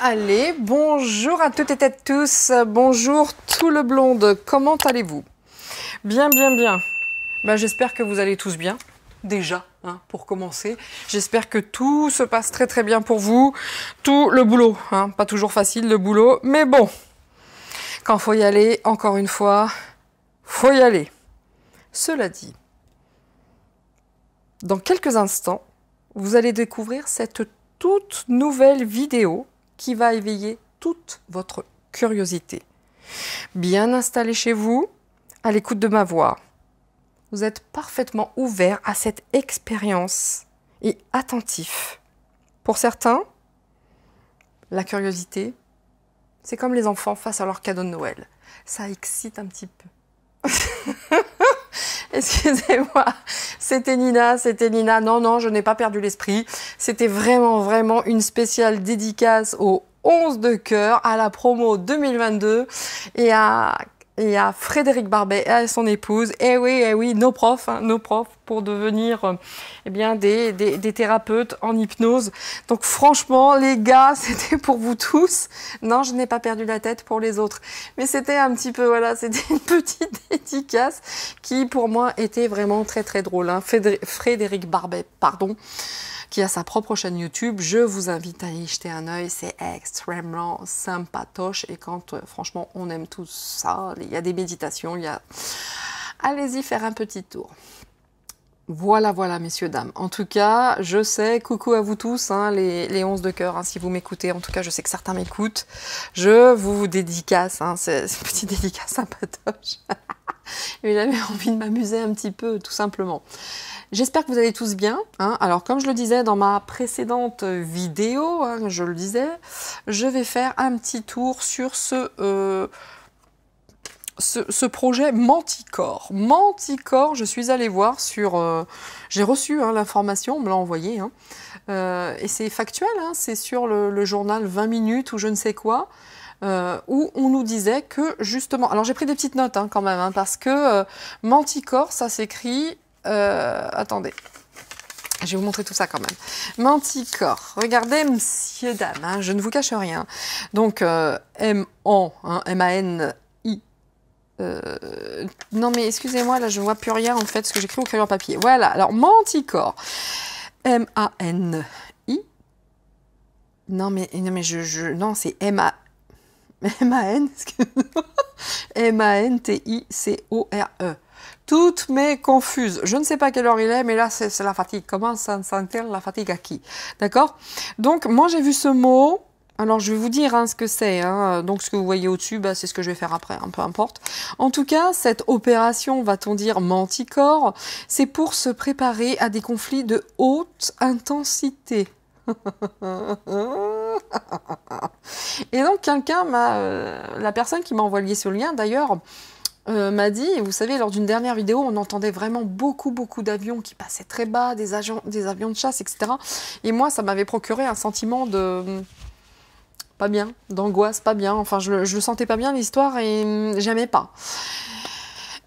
Allez, bonjour à toutes et à tous, bonjour tout le blonde, comment allez-vous? Bien, bien, bien. J'espère que vous allez tous bien, déjà, hein, pour commencer. J'espère que tout se passe très très bien pour vous. Tout le boulot, hein, pas toujours facile le boulot, mais bon, quand faut y aller, encore une fois, faut y aller. Cela dit, dans quelques instants, vous allez découvrir cette toute nouvelle vidéo qui va éveiller toute votre curiosité. Bien installé chez vous, à l'écoute de ma voix, vous êtes parfaitement ouvert à cette expérience et attentif. Pour certains, la curiosité, c'est comme les enfants face à leur cadeau de Noël. Ça excite un petit peu. Excusez-moi, c'était Nina. Non, non, je n'ai pas perdu l'esprit. C'était vraiment une spéciale dédicace aux 11 de cœur, à la promo 2022 et à Frédéric Barbet et à son épouse. Eh oui, nos profs pour devenir des thérapeutes en hypnose. Donc franchement, les gars, c'était pour vous tous. Non, je n'ai pas perdu la tête pour les autres. Mais c'était un petit peu, voilà, c'était une petite dédicace qui, pour moi, était vraiment très très drôle. Hein. Frédéric Barbet, pardon, qui a sa propre chaîne YouTube. Je vous invite à y jeter un œil, c'est extrêmement sympatoche et quand franchement on aime tout ça, il y a des méditations, allez-y faire un petit tour. Voilà, messieurs, dames. En tout cas, je sais, coucou à vous tous, hein, les 11 de cœur, hein, si vous m'écoutez. En tout cas, je sais que certains m'écoutent. Je vous dédicace, hein, c'est une petite dédicace sympatoche. Mais j'avais envie de m'amuser un petit peu, tout simplement. J'espère que vous allez tous bien. Hein. Alors, comme je le disais dans ma précédente vidéo, hein, je vais faire un petit tour sur ce projet Manticore. Manticore, je suis allée voir sur... j'ai reçu l'information, on me l'a envoyé. Hein, et c'est factuel, hein, c'est sur le journal 20 minutes ou je ne sais quoi. Où on nous disait que justement... Alors, j'ai pris des petites notes hein, quand même, hein, parce que Manticore, ça s'écrit... attendez, je vais vous montrer tout ça quand même. Manticore, regardez, messieurs, dames, hein, je ne vous cache rien. Donc, M-A-N-I. Non, mais excusez-moi, là, je ne vois plus rien, en fait, parce que j'écris au crayon papier. Voilà, alors, Manticore. M-A-N-I. Non, mais non, c'est M-A-N, excusez-moi. M-A-N-T-I-C-O-R-E. Toutes mes confuses. Je ne sais pas quelle heure il est, mais là, c'est la fatigue. Comment ça sentir la fatigue à qui? D'accord? Donc, moi, j'ai vu ce mot. Alors, je vais vous dire hein, ce que c'est. Hein. Donc, ce que vous voyez au-dessus, c'est ce que je vais faire après. Hein, peu importe. En tout cas, cette opération, va-t-on dire Manticore, c'est pour se préparer à des conflits de haute intensité. Et donc, la personne qui m'a envoyé ce lien, d'ailleurs, m'a dit, et vous savez, lors d'une dernière vidéo, on entendait vraiment beaucoup d'avions qui passaient très bas, des avions de chasse, etc. Et moi, ça m'avait procuré un sentiment de... pas bien, d'angoisse, pas bien. Enfin, je le sentais pas bien, l'histoire, et j'aimais pas.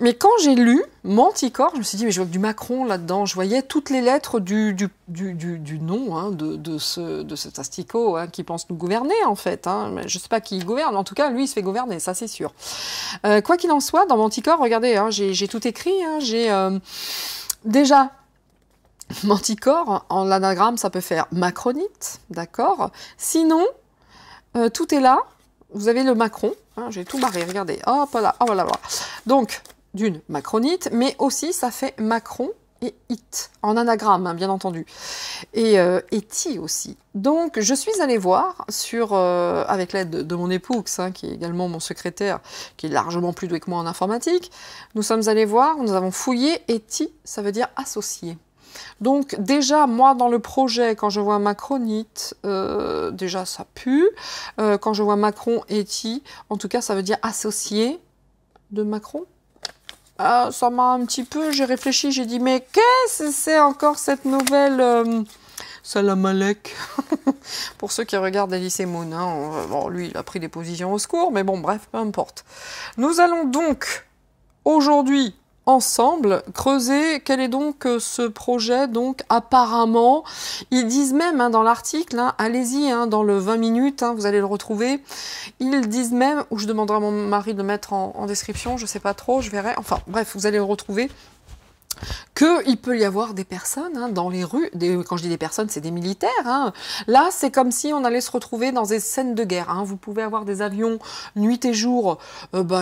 Mais quand j'ai lu Manticore, je me suis dit, mais je vois que du Macron là-dedans. Je voyais toutes les lettres du nom hein, de cet asticot hein, qui pense nous gouverner, en fait. Hein. Mais je ne sais pas qui gouverne. En tout cas, lui, il se fait gouverner, ça, c'est sûr. Quoi qu'il en soit, dans Manticore, regardez, hein, j'ai tout écrit. Hein, j'ai déjà... Manticore, en l'anagramme, ça peut faire macronite, d'accord? Sinon, tout est là. Vous avez le Macron. Hein, j'ai tout barré, regardez. Hop là, oh là. Donc... d'une macronite, mais aussi ça fait Macron et it, en anagramme, hein, bien entendu. Et ti aussi. Donc, je suis allée voir avec l'aide de mon époux, hein, qui est également mon secrétaire, qui est largement plus doué que moi en informatique. Nous sommes allés voir, nous avons fouillé, et ti, ça veut dire associé. Donc, déjà, moi, dans le projet, quand je vois macronite, déjà, ça pue. Quand je vois Macron et ti, en tout cas, ça veut dire associé de Macron. Ça m'a un petit peu, j'ai réfléchi, j'ai dit, mais qu'est-ce que c'est encore cette nouvelle Salam Alek pour ceux qui regardent Alice et Moon. Hein, bon, lui, il a pris des positions au secours, mais bon, bref, peu importe. Nous allons donc, aujourd'hui, ensemble creuser quel est donc ce projet. Donc apparemment, ils disent même dans l'article, allez-y dans le 20 minutes, vous allez le retrouver, ils disent même, ou je demanderai à mon mari de le mettre en description, je sais pas trop, je verrai, enfin bref, vous allez le retrouver, qu'il peut y avoir des personnes dans les rues, quand je dis des personnes, c'est des militaires. Là, c'est comme si on allait se retrouver dans des scènes de guerre. Vous pouvez avoir des avions nuit et jour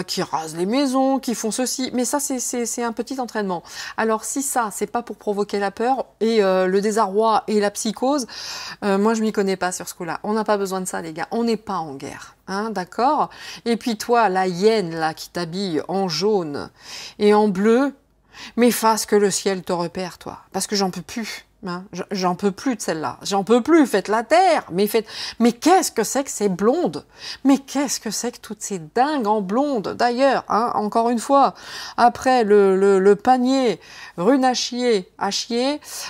qui rasent les maisons, qui font ceci, mais ça, c'est un petit entraînement. Alors, si ça, c'est pas pour provoquer la peur et le désarroi et la psychose, moi, je m'y connais pas sur ce coup-là. On n'a pas besoin de ça, les gars. On n'est pas en guerre. D'accord? Et puis toi, la hyène, là, qui t'habille en jaune et en bleu, mais fasse que le ciel te repère, toi. Parce que j'en peux plus. J'en peux plus de celle-là. J'en peux plus. Faites la terre. Mais qu'est-ce que c'est que ces blondes? Mais qu'est-ce que c'est que toutes ces dingues en blondes? D'ailleurs, encore une fois, après le panier rune à chier,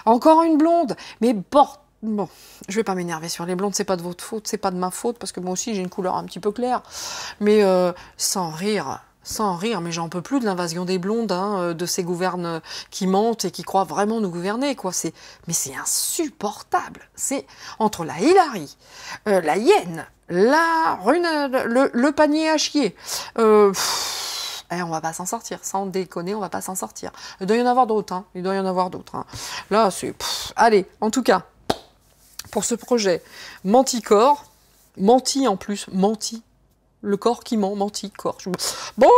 encore une blonde. Mais bon, je vais pas m'énerver sur les blondes. C'est pas de votre faute. C'est pas de ma faute. Parce que moi aussi, j'ai une couleur un petit peu claire. Mais sans rire. Sans rire, mais j'en peux plus de l'invasion des blondes, de ces gouvernes qui mentent et qui croient vraiment nous gouverner, quoi. Mais c'est insupportable. C'est entre la Hillary, la hyène, la rune, le panier à chier. On va pas s'en sortir, sans déconner, on va pas s'en sortir. Il doit y en avoir d'autres, il doit y en avoir d'autres. Là, c'est... Allez, en tout cas, pour ce projet, Manticore, menti en plus, menti. Le corps qui ment, menti, corps. Bon,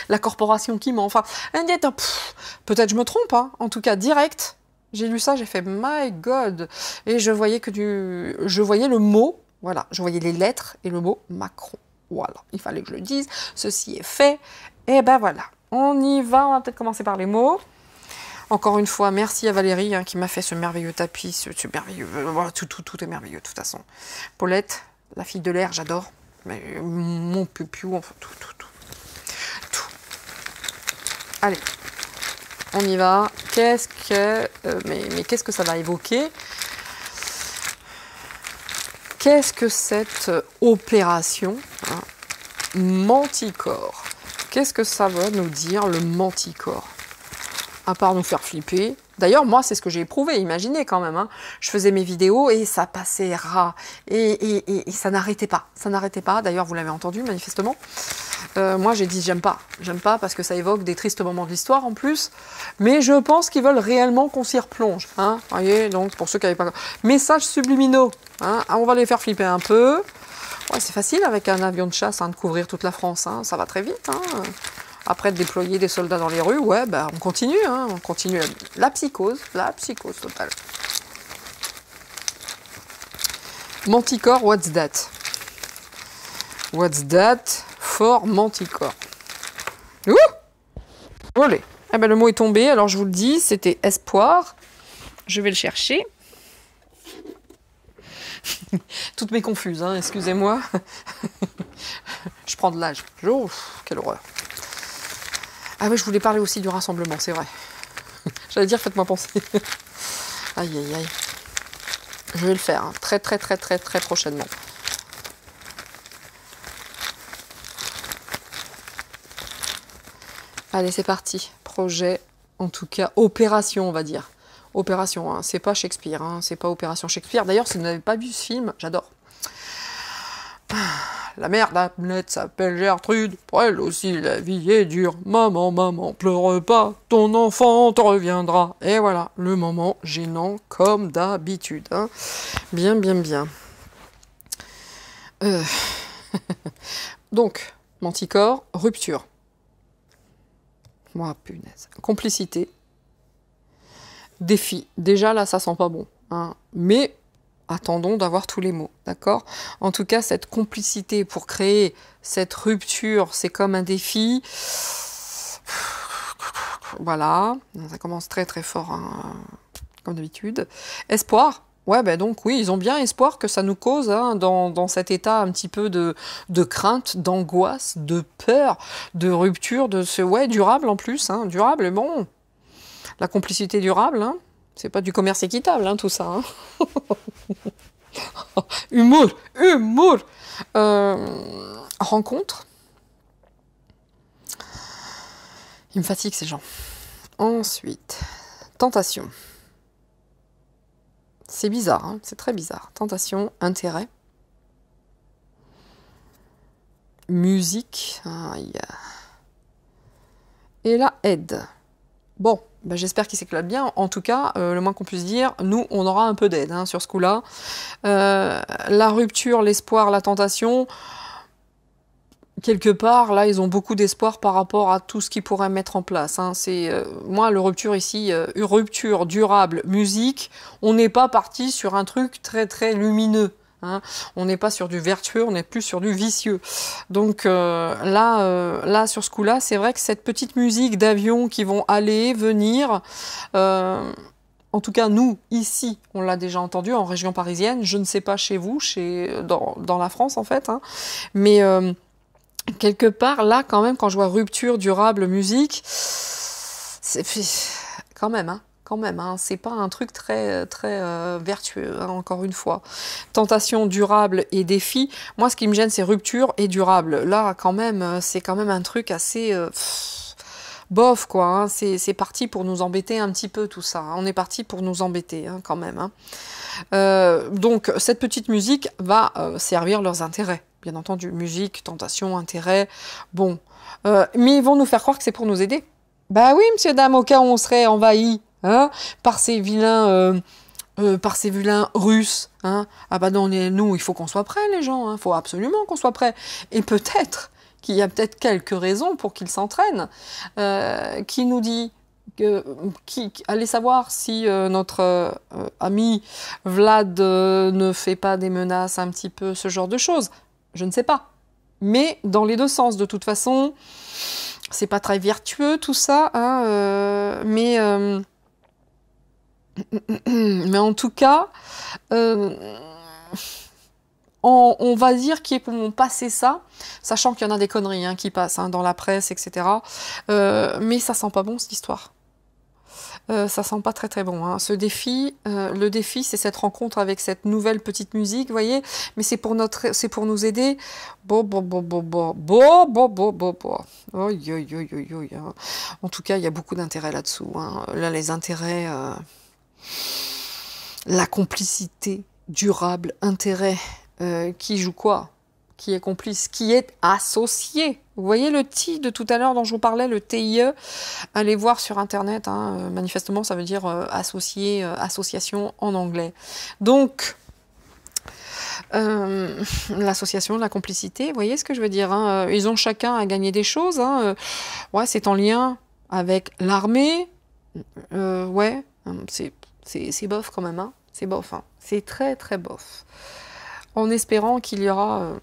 la corporation qui ment. Enfin, peut-être je me trompe, En tout cas, direct, j'ai lu ça, j'ai fait my God. Et je voyais je voyais le mot, voilà, je voyais les lettres et le mot Macron. Voilà, il fallait que je le dise. Ceci est fait. Et ben voilà, on y va. On va peut-être commencer par les mots. Encore une fois, merci à Valérie qui m'a fait ce merveilleux tapis, ce merveilleux. Tout est merveilleux de toute façon. Paulette, la fille de l'air, j'adore. Mais mon pupiou, enfin tout. Allez, on y va. Qu'est-ce que ça va évoquer? Qu'est-ce que cette opération Manticore? Qu'est-ce que ça va nous dire, le Manticore? À part nous faire flipper. D'ailleurs, moi, c'est ce que j'ai éprouvé, imaginez quand même. Je faisais mes vidéos et ça passait ras. Et ça n'arrêtait pas. Ça n'arrêtait pas. D'ailleurs, vous l'avez entendu, manifestement. Moi, j'ai dit, j'aime pas. J'aime pas parce que ça évoque des tristes moments de l'histoire, en plus. Mais je pense qu'ils veulent réellement qu'on s'y replonge. Voyez, donc, pour ceux qui n'avaient pas... Messages subliminaux. On va les faire flipper un peu. Ouais, c'est facile, avec un avion de chasse, de couvrir toute la France. Ça va très vite, Après de déployer des soldats dans les rues, on continue, on continue la psychose totale. Manticore, what's that? What's that for Manticore? Ouh! Olé. Le mot est tombé, alors je vous le dis, c'était espoir. Je vais le chercher. Toutes mes confuses, excusez-moi. Je prends de l'âge. Oh, quelle horreur. Ah oui, je voulais parler aussi du rassemblement, c'est vrai. J'allais dire, faites-moi penser. Aïe, aïe, aïe. Je vais le faire, très prochainement. Allez, c'est parti. Projet, en tout cas, opération, on va dire. Opération, c'est pas Shakespeare, c'est pas Opération Shakespeare. D'ailleurs, si vous n'avez pas vu ce film, j'adore. La mère d'Hamlet s'appelle Gertrude, pour elle aussi la vie est dure. Maman, pleure pas, ton enfant te reviendra. Et voilà, le moment gênant comme d'habitude. Bien. Donc, Manticore, rupture. Moi, punaise. Complicité. Défi. Déjà, là, ça sent pas bon. Mais... attendons d'avoir tous les mots, d'accord? En tout cas, cette complicité pour créer cette rupture, c'est comme un défi. Voilà, ça commence très fort, comme d'habitude. Espoir, donc oui, ils ont bien espoir que ça nous cause dans cet état un petit peu de crainte, d'angoisse, de peur, de rupture, durable en plus, durable, bon. La complicité durable, c'est pas du commerce équitable, tout ça. Humour. Rencontre. Ils me fatiguent ces gens. Ensuite, tentation. C'est bizarre, hein, c'est très bizarre. Tentation, intérêt. Musique. Et la aide. Bon, ben j'espère qu'il s'éclate bien. En tout cas, le moins qu'on puisse dire, nous, on aura un peu d'aide hein, sur ce coup-là. La rupture, l'espoir, la tentation, quelque part, là, ils ont beaucoup d'espoir par rapport à tout ce qu'ils pourraient mettre en place. Hein. C'est moi, le rupture ici, rupture durable, musique, on n'est pas parti sur un truc très, très lumineux. Hein. On n'est pas sur du vertueux, on est plus sur du vicieux. Donc là, sur ce coup-là, c'est vrai que cette petite musique d'avions qui vont aller, venir, en tout cas, nous, ici, on l'a déjà entendu en région parisienne, je ne sais pas chez vous, dans la France en fait, hein, mais quelque part, là, quand même, quand je vois rupture, durable, musique, c'est quand même, hein. Quand même, hein, c'est pas un truc très, très vertueux, hein, encore une fois. Tentation, durable et défi. Moi, ce qui me gêne, c'est rupture et durable. Là, quand même, c'est quand même un truc assez bof, quoi. Hein. C'est parti pour nous embêter un petit peu, tout ça. Hein. On est parti pour nous embêter, hein, quand même. Hein. Donc, cette petite musique va servir leurs intérêts. Bien entendu, musique, tentation, intérêt. Bon. Mais ils vont nous faire croire que c'est pour nous aider. Bah oui, monsieur, dame, au cas où on serait envahi. Hein, par ces vilains russes. Hein. Ah bah non, nous, il faut qu'on soit prêts, les gens. Il faut absolument qu'on soit prêts. Et peut-être qu'il y a peut-être quelques raisons pour qu'ils s'entraînent. Qui nous dit allez savoir si notre ami Vlad ne fait pas des menaces, un petit peu ce genre de choses. Je ne sais pas. Mais dans les deux sens, de toute façon, c'est pas très vertueux tout ça. Hein, mais en tout cas, on va dire qu'ils vont passer ça, sachant qu'il y en a des conneries hein, qui passent hein, dans la presse, etc. Mais ça sent pas bon cette histoire. Ça sent pas très très bon. Hein. Ce défi, le défi, c'est cette rencontre avec cette nouvelle petite musique, vous voyez. Mais c'est pour nous aider. Bon. En tout cas, il y a beaucoup d'intérêts là-dessous. Hein. Là, les intérêts. La complicité durable, intérêt, qui joue quoi? Qui est complice? Qui est associé? Vous voyez le TIE de tout à l'heure dont je vous parlais, le TIE? Allez voir sur Internet, hein, manifestement ça veut dire associé, association en anglais. Donc, l'association, la complicité, vous voyez ce que je veux dire hein, ils ont chacun à gagner des choses. Hein, ouais, c'est en lien avec l'armée. Ouais, c'est bof quand même, hein. C'est bof, hein. C'est très très bof. En espérant qu'il y aura...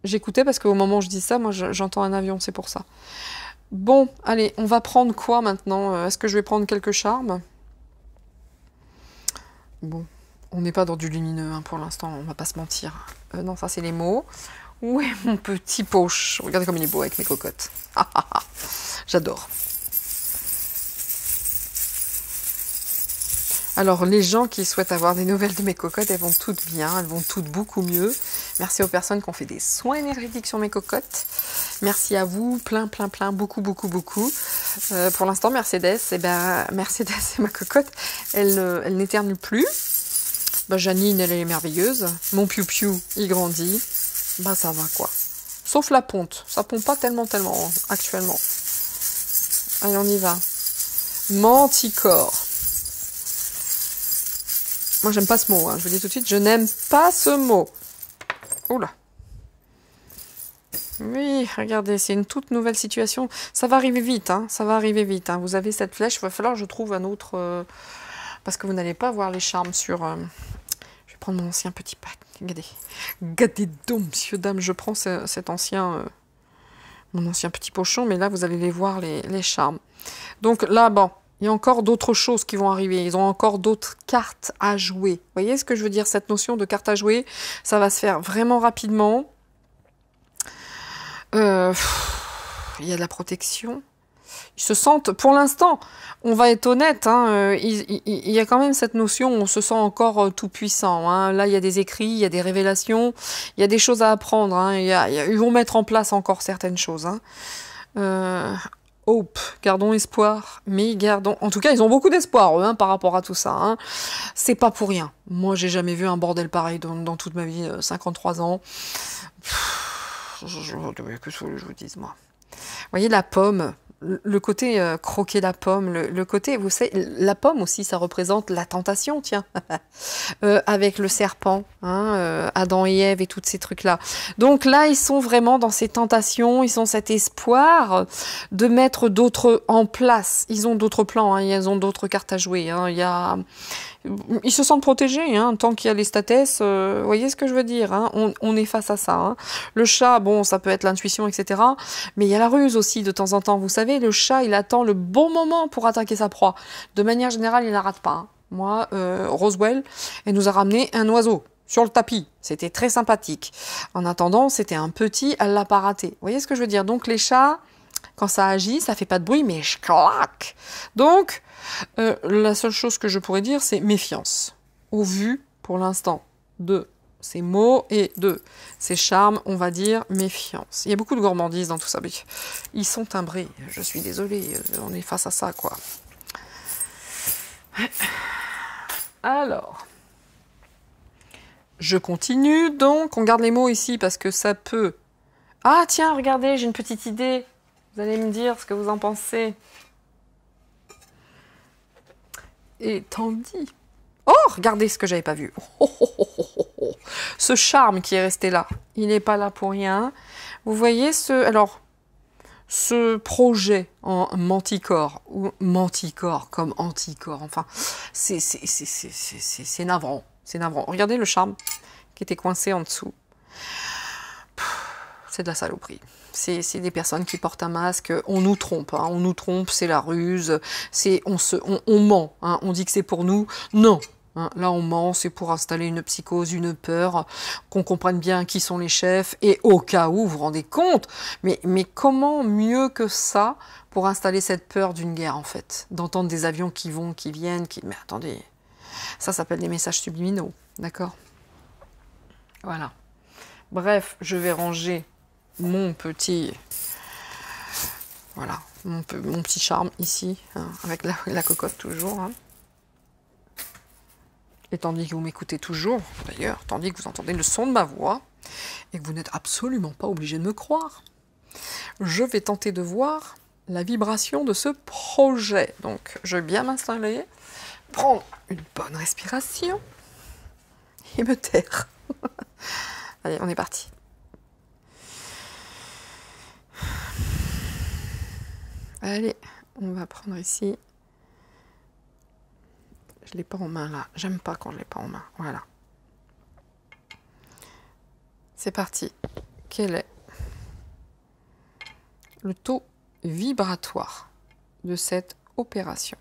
J'écoutais parce qu'au moment où je dis ça, moi j'entends un avion, c'est pour ça. Bon, allez, on va prendre quoi maintenant? Est-ce que je vais prendre quelques charmes? Bon, on n'est pas dans du lumineux hein, pour l'instant, on va pas se mentir. Non, ça c'est les mots. Où est mon petit poche? Regardez comme il est beau avec mes cocottes. J'adore. Alors, les gens qui souhaitent avoir des nouvelles de mes cocottes, elles vont toutes bien, elles vont toutes beaucoup mieux. Merci aux personnes qui ont fait des soins énergétiques sur mes cocottes. Merci à vous, plein, beaucoup. Pour l'instant, Mercedes, Mercedes, c'est ma cocotte, elle n'éternue plus. Bah, Janine, elle est merveilleuse. Mon piou-piou, il grandit. Bah, ça va, quoi. Sauf la ponte. Ça pompe pas tellement, actuellement. Allez, on y va. Manticore. Moi, j'aime pas ce mot, hein. Je vous dis tout de suite, je n'aime pas ce mot. Oula. Oui, regardez, c'est une toute nouvelle situation. Ça va arriver vite, hein. Ça va arriver vite. Hein. Vous avez cette flèche, il va falloir que je trouve un autre... parce que vous n'allez pas voir les charmes sur... Je vais prendre mon ancien petit pack. Regardez donc, monsieur, dame, je prends cet ancien... mon ancien petit pochon, mais là, vous allez les voir, les charmes. Donc là, bon... Il y a encore d'autres choses qui vont arriver. Ils ont encore d'autres cartes à jouer. Vous voyez ce que je veux dire? Cette notion de carte à jouer, ça va se faire vraiment rapidement. Il y a de la protection. Ils se sentent, pour l'instant, on va être honnête, hein, il y a quand même cette notion, on se sent encore tout puissant. Hein. Là, il y a des écrits, il y a des révélations, il y a des choses à apprendre. Hein. Ils vont mettre en place encore certaines choses. Hein. hope, gardons espoir, mais gardons... En tout cas, ils ont beaucoup d'espoir, eux, hein, par rapport à tout ça. Hein. C'est pas pour rien. Moi, j'ai jamais vu un bordel pareil dans toute ma vie, 53 ans. Qu'est-ce que je vous dise, moi. Vous voyez, la pomme, le côté croquer la pomme, le côté, vous savez, la pomme aussi, ça représente la tentation, tiens, avec le serpent, hein, Adam et Ève et tous ces trucs-là. Donc là, ils sont vraiment dans ces tentations, ils ont cet espoir de mettre d'autres en place. Ils ont d'autres plans, hein, ils ont d'autres cartes à jouer. Hein, ils se sentent protégés, hein, tant qu'il y a les statès, vous voyez ce que je veux dire, hein, on est face à ça. Hein. Le chat, bon, ça peut être l'intuition, etc. Mais il y a la ruse aussi, de temps en temps. Vous savez, le chat, il attend le bon moment pour attaquer sa proie. De manière générale, il ne la rate pas. Hein. Moi, Roswell, elle nous a ramené un oiseau sur le tapis. C'était très sympathique. En attendant, c'était un petit, elle l'a pas raté. Vous voyez ce que je veux dire? Donc les chats, quand ça agit, ça fait pas de bruit, mais je claque. Donc, la seule chose que je pourrais dire, c'est méfiance. Au vu, pour l'instant, de ces mots et de ces charmes, on va dire méfiance. Il y a beaucoup de gourmandise dans tout ça. Mais ils sont timbrés. Je suis désolée, on est face à ça, quoi. Alors, je continue. Donc, on garde les mots ici parce que ça peut... Ah, tiens, regardez, j'ai une petite idée. Vous allez me dire ce que vous en pensez. Et tandis... Oh, regardez ce que j'avais pas vu. Ce charme qui est resté là, il n'est pas là pour rien. Vous voyez ce projet en manticore, ou manticore comme anticorps, enfin, c'est navrant. C'est navrant. Regardez le charme qui était coincé en dessous. C'est de la saloperie. C'est des personnes qui portent un masque, on nous trompe, hein, on nous trompe, c'est la ruse, on ment, hein, on dit que c'est pour nous, non. Hein, là on ment, c'est pour installer une psychose, une peur, qu'on comprenne bien qui sont les chefs, et au cas où, vous vous rendez compte, mais comment mieux que ça pour installer cette peur d'une guerre en fait, d'entendre des avions qui vont, qui viennent, mais attendez, ça s'appelle des messages subliminaux, d'accord? Voilà. Bref, je vais ranger mon petit, voilà, mon petit charme ici, hein, avec la cocotte toujours. Hein. Et tandis que vous m'écoutez toujours, d'ailleurs, tandis que vous entendez le son de ma voix, et que vous n'êtes absolument pas obligé de me croire, je vais tenter de voir la vibration de ce projet. Donc, je vais bien m'installer, prendre une bonne respiration, et me taire. Allez, on est parti. Allez, on va prendre ici. Je ne l'ai pas en main là. J'aime pas quand je ne l'ai pas en main. Voilà. C'est parti. Quel est le taux vibratoire de cette opération?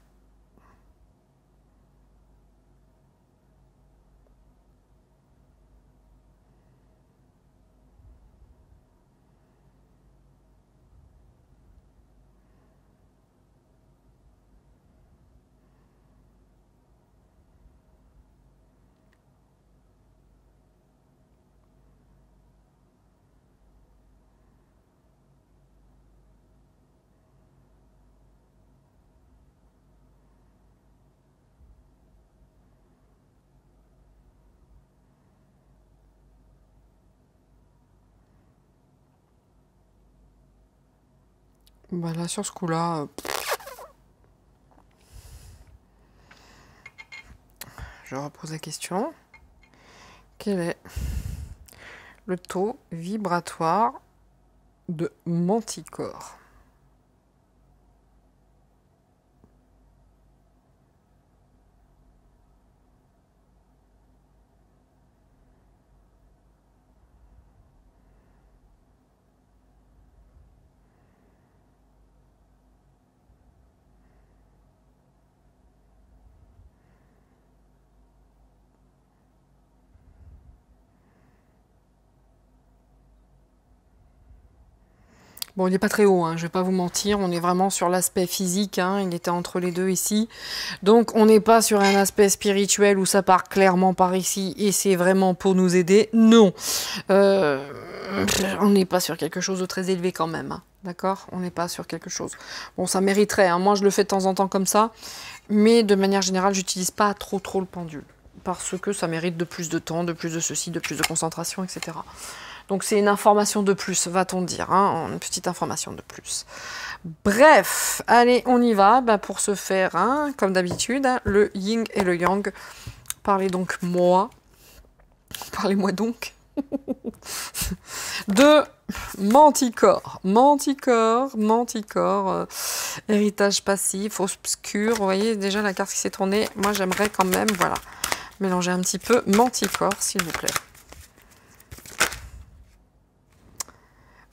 Bah là, sur ce coup-là, je repose la question. Quel est le taux vibratoire de Manticore? Bon, il n'est pas très haut, hein, je vais pas vous mentir, on est vraiment sur l'aspect physique, hein, il était entre les deux ici. Donc on n'est pas sur un aspect spirituel où ça part clairement par ici et c'est vraiment pour nous aider, non. On n'est pas sur quelque chose de très élevé quand même, hein. D'accord? On n'est pas sur quelque chose. Bon, ça mériterait, hein. Moi, je le fais de temps en temps comme ça, mais de manière générale, j'utilise pas trop le pendule, parce que ça mérite de plus de temps, de plus de ceci, de plus de concentration, etc. Donc c'est une information de plus, va-t-on dire, hein, une petite information de plus. Bref, allez, on y va, pour se faire, hein, comme d'habitude, hein, le yin et le yang. Parlez donc moi, parlez-moi donc de Manticore, héritage passif, obscur. Vous voyez déjà la carte qui s'est tournée. Moi j'aimerais quand même, voilà, mélanger un petit peu Manticore, s'il vous plaît.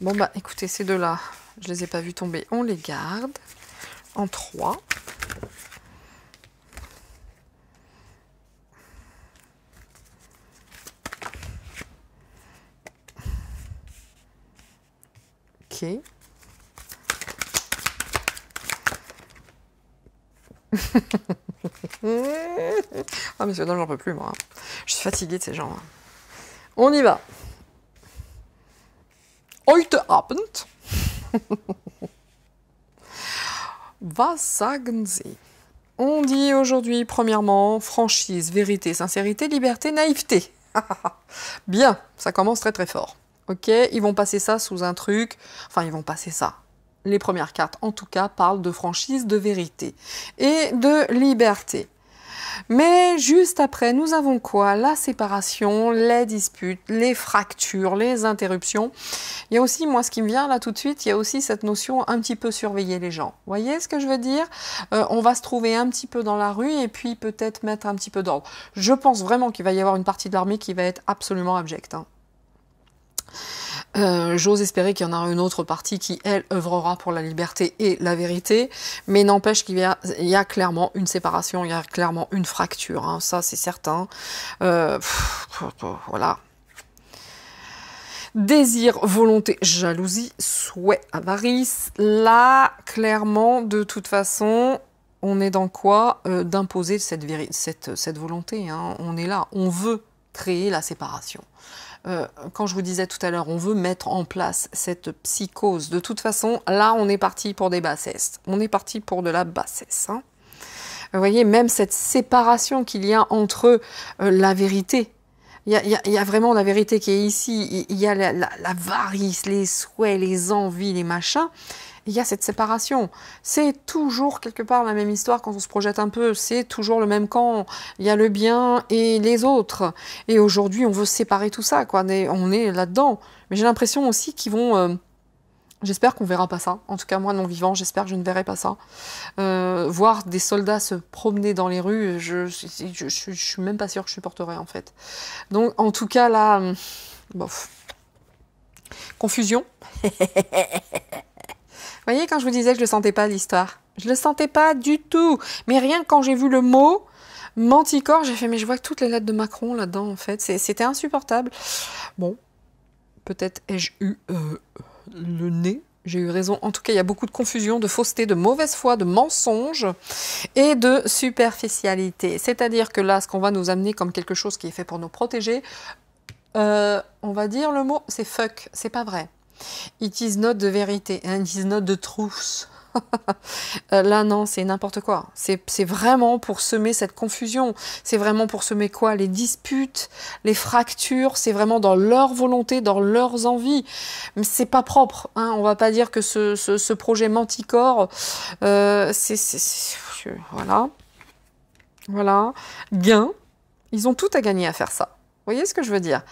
Bon écoutez, ces deux-là, je les ai pas vus tomber, on les garde en 3. Ok. Ah mais non, j'en peux plus moi. Je suis fatiguée de ces gens. On y va. Heute Abend. Was sagen Sie? On dit aujourd'hui, premièrement, franchise, vérité, sincérité, liberté, naïveté. Bien, ça commence très fort. Ok, ils vont passer ça sous un truc. Enfin, ils vont passer ça. Les premières cartes, en tout cas, parlent de franchise, de vérité et de liberté. Mais juste après, nous avons quoi? La séparation, les disputes, les fractures, les interruptions. Il y a aussi, moi, ce qui me vient là tout de suite, il y a aussi cette notion un petit peu surveiller les gens. Vous voyez ce que je veux dire? On va se trouver un petit peu dans la rue et puis peut-être mettre un petit peu d'ordre. Je pense vraiment qu'il va y avoir une partie de l'armée qui va être absolument abjecte, hein. J'ose espérer qu'il y en aura une autre partie qui, elle, œuvrera pour la liberté et la vérité, mais n'empêche qu'il y a clairement une séparation, il y a clairement une fracture, hein, ça c'est certain. Voilà. Désir, volonté, jalousie, souhait, avarice. Là, clairement, de toute façon, on est dans quoi? D'imposer cette volonté, hein. On est là, on veut créer la séparation. Quand je vous disais tout à l'heure, on veut mettre en place cette psychose. De toute façon, là, on est parti pour des bassesses. On est parti pour de la bassesse, hein. Vous voyez, même cette séparation qu'il y a entre la vérité. Il y a vraiment la vérité qui est ici. Il y a l'avarice, les souhaits, les envies, les machins. Il y a cette séparation. C'est toujours quelque part la même histoire quand on se projette un peu. C'est toujours le même camp. Il y a le bien et les autres. Et aujourd'hui, on veut séparer tout ça, quoi. On est là-dedans. Mais j'ai l'impression aussi qu'ils vont... J'espère qu'on verra pas ça. En tout cas, moi, non vivant, j'espère que je ne verrai pas ça. Voir des soldats se promener dans les rues, je suis même pas sûre que je supporterai, en fait. Donc, en tout cas, là... bof. Confusion. Vous voyez, quand je vous disais que je le sentais pas, l'histoire, je le sentais pas du tout. Mais rien que quand j'ai vu le mot Manticore, j'ai fait, mais je vois que toutes les lettres de Macron là-dedans, en fait. C'était insupportable. Bon, peut-être ai-je eu le nez. J'ai eu raison. En tout cas, il y a beaucoup de confusion, de fausseté, de mauvaise foi, de mensonge et de superficialité. C'est-à-dire que là, ce qu'on va nous amener comme quelque chose qui est fait pour nous protéger, on va dire le mot, c'est fuck. C'est pas vrai. It is not de vérité, and it is not de truth. Là, non, c'est n'importe quoi. C'est vraiment pour semer cette confusion. C'est vraiment pour semer quoi? Les disputes, les fractures. C'est vraiment dans leur volonté, dans leurs envies. Mais c'est pas propre, hein. On va pas dire que ce projet Manticore, voilà. Voilà. Gain. Ils ont tout à gagner à faire ça. Vous voyez ce que je veux dire?